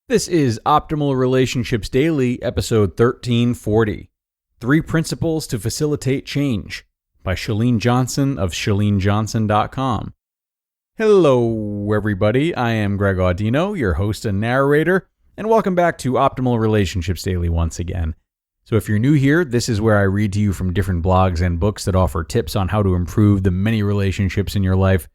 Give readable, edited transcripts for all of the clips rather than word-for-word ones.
This is Optimal Relationships Daily, episode 1340. 3 Principles to Facilitate Change by Chalene Johnson of ChaleneJohnson.com. Hello, everybody. I am Greg Audino, your host and narrator, and welcome back to Optimal Relationships Daily once again. So if you're new here, this is where I read to you from different blogs and books that offer tips on how to improve the many relationships in your life.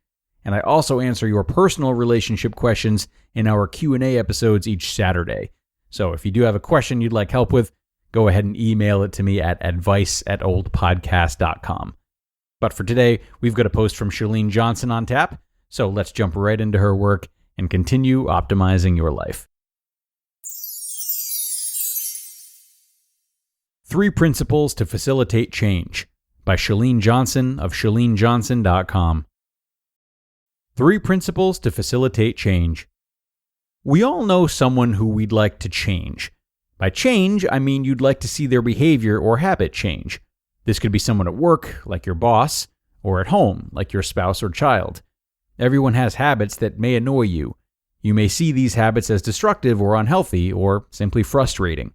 And I also answer your personal relationship questions in our Q&A episodes each Saturday. So if you do have a question you'd like help with, go ahead and email it to me at advice@oldpodcast.com. But for today, we've got a post from Chalene Johnson on tap, so let's jump right into her work and continue optimizing your life. 3 Principles to Facilitate Change by Chalene Johnson of ChaleneJohnson.com. 3 Principles to Facilitate Change. We all know someone who we'd like to change. By change, I mean you'd like to see their behavior or habit change. This could be someone at work, like your boss, or at home, like your spouse or child. Everyone has habits that may annoy you. You may see these habits as destructive or unhealthy or simply frustrating.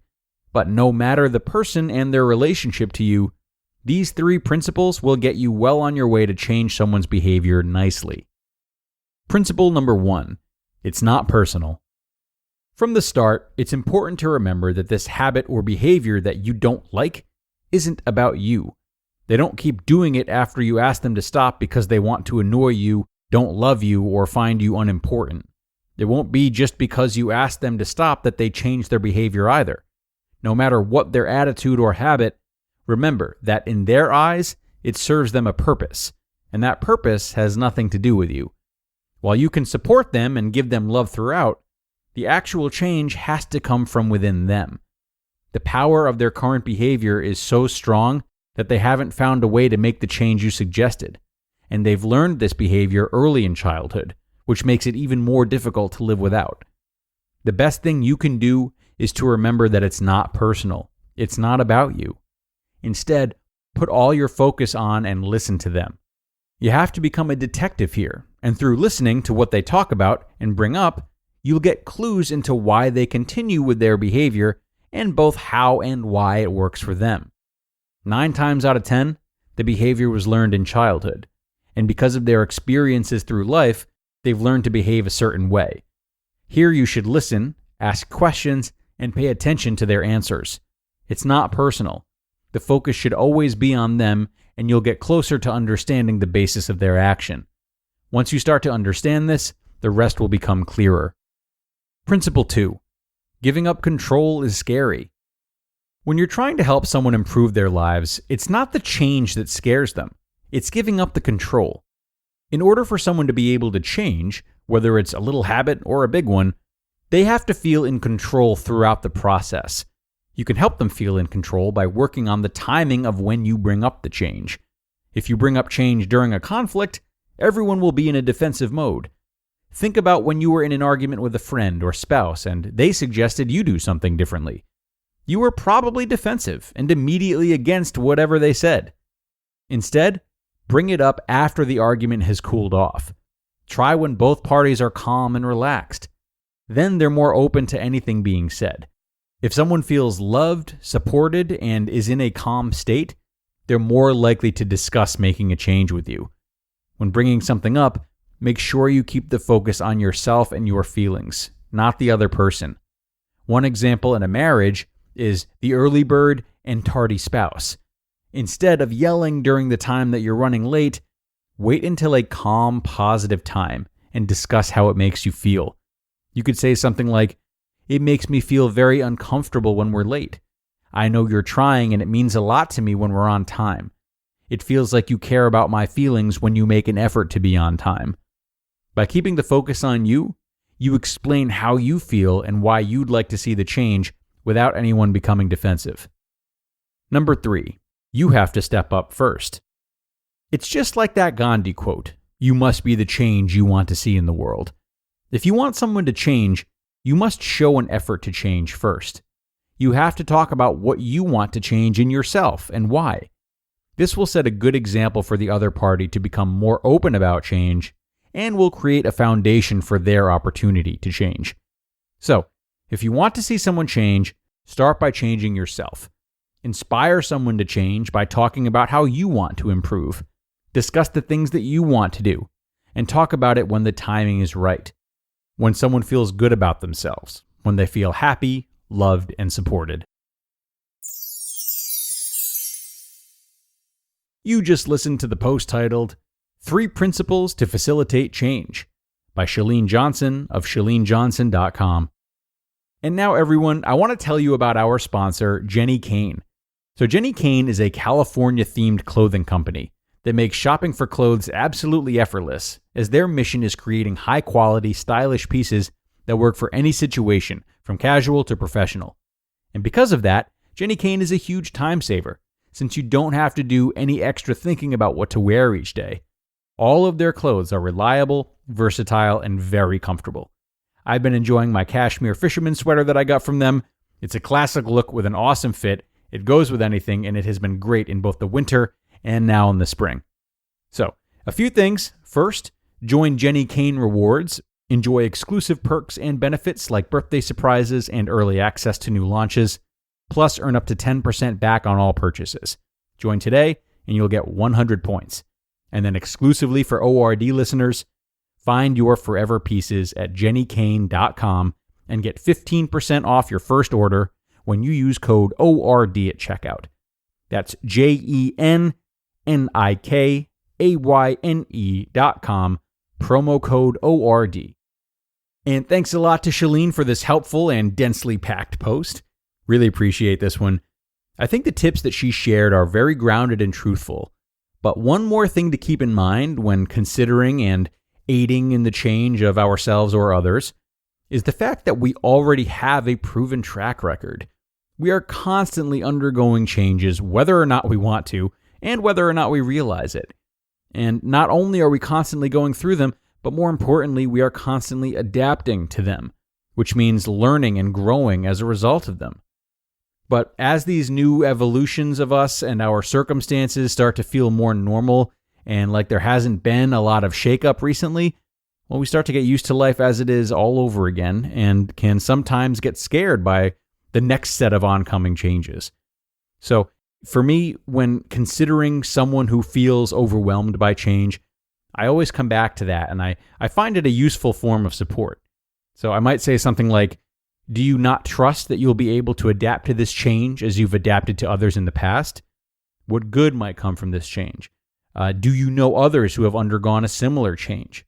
But no matter the person and their relationship to you, these 3 principles will get you well on your way to change someone's behavior nicely. Principle number 1, it's not personal. From the start, it's important to remember that this habit or behavior that you don't like isn't about you. They don't keep doing it after you ask them to stop because they want to annoy you, don't love you, or find you unimportant. It won't be just because you ask them to stop that they change their behavior either. No matter what their attitude or habit, remember that in their eyes, it serves them a purpose, and that purpose has nothing to do with you. While you can support them and give them love throughout, the actual change has to come from within them. The power of their current behavior is so strong that they haven't found a way to make the change you suggested, and they've learned this behavior early in childhood, which makes it even more difficult to live without. The best thing you can do is to remember that it's not personal. It's not about you. Instead, put all your focus on and listen to them. You have to become a detective here, and through listening to what they talk about and bring up, you'll get clues into why they continue with their behavior and both how and why it works for them. 9 times out of 10, the behavior was learned in childhood, and because of their experiences through life, they've learned to behave a certain way. Here you should listen, ask questions, and pay attention to their answers. It's not personal. The focus should always be on them, and you'll get closer to understanding the basis of their action. Once you start to understand this, the rest will become clearer. Principle 2. Giving up control is scary. When you're trying to help someone improve their lives, it's not the change that scares them. It's giving up the control. In order for someone to be able to change, whether it's a little habit or a big one, they have to feel in control throughout the process. You can help them feel in control by working on the timing of when you bring up the change. If you bring up change during a conflict, everyone will be in a defensive mode. Think about when you were in an argument with a friend or spouse and they suggested you do something differently. You were probably defensive and immediately against whatever they said. Instead, bring it up after the argument has cooled off. Try when both parties are calm and relaxed. Then they're more open to anything being said. If someone feels loved, supported, and is in a calm state, they're more likely to discuss making a change with you. When bringing something up, make sure you keep the focus on yourself and your feelings, not the other person. One example in a marriage is the early bird and tardy spouse. Instead of yelling during the time that you're running late, wait until a calm, positive time and discuss how it makes you feel. You could say something like, "It makes me feel very uncomfortable when we're late. I know you're trying and it means a lot to me when we're on time. It feels like you care about my feelings when you make an effort to be on time." By keeping the focus on you, you explain how you feel and why you'd like to see the change without anyone becoming defensive. Number 3, you have to step up first. It's just like that Gandhi quote, "You must be the change you want to see in the world." If you want someone to change, you must show an effort to change first. You have to talk about what you want to change in yourself and why. This will set a good example for the other party to become more open about change and will create a foundation for their opportunity to change. So, If you want to see someone change, start by changing yourself. Inspire someone to change by talking about how you want to improve. Discuss the things that you want to do, and talk about it when the timing is right. When someone feels good about themselves, when they feel happy, loved, and supported. You just listened to the post titled 3 Principles to Facilitate Change by Chalene Johnson of ChaleneJohnson.com. And now, everyone, I want to tell you about our sponsor, Jenni Kayne. So Jenni Kayne is a California-themed clothing company that makes shopping for clothes absolutely effortless, as their mission is creating high-quality, stylish pieces that work for any situation, from casual to professional. And because of that, Jenni Kayne is a huge time saver, since you don't have to do any extra thinking about what to wear each day. All of their clothes are reliable, versatile, and very comfortable. I've been enjoying my cashmere fisherman sweater that I got from them. It's a classic look with an awesome fit. It goes with anything, and it has been great in both the winter and now in the spring. So, a few things. First, join Jenni Kayne Rewards. Enjoy exclusive perks and benefits like birthday surprises and early access to new launches. Plus, earn up to 10% back on all purchases. Join today, and you'll get 100 points. And then exclusively for ORD listeners, find your forever pieces at JenniKayne.com and get 15% off your first order when you use code ORD at checkout. That's JenniKayne.com, promo code ORD. And thanks a lot to Chalene for this helpful and densely packed post. Really appreciate this one. I think the tips that she shared are very grounded and truthful. But one more thing to keep in mind when considering and aiding in the change of ourselves or others is the fact that we already have a proven track record. We are constantly undergoing changes, whether or not we want to, and whether or not we realize it. And not only are we constantly going through them, but more importantly, we are constantly adapting to them, which means learning and growing as a result of them. But as these new evolutions of us and our circumstances start to feel more normal and like there hasn't been a lot of shakeup recently, well, we start to get used to life as it is all over again and can sometimes get scared by the next set of oncoming changes. So for me, when considering someone who feels overwhelmed by change, I always come back to that, and I find it a useful form of support. So I might say something like, do you not trust that you'll be able to adapt to this change as you've adapted to others in the past? What good might come from this change? Do you know others who have undergone a similar change?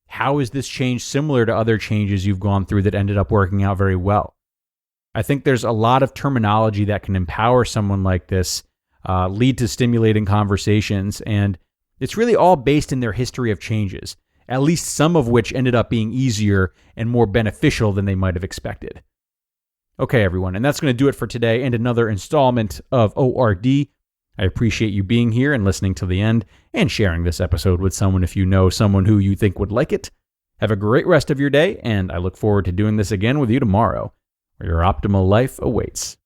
How is this change similar to other changes you've gone through that ended up working out very well? I think there's a lot of terminology that can empower someone like this, lead to stimulating conversations, and it's really all based in their history of changes, at least some of which ended up being easier and more beneficial than they might have expected. Okay, everyone, and that's going to do it for today and another installment of ORD. I appreciate you being here and listening to the end and sharing this episode with someone if you know someone who you think would like it. Have a great rest of your day, and I look forward to doing this again with you tomorrow, where your optimal life awaits.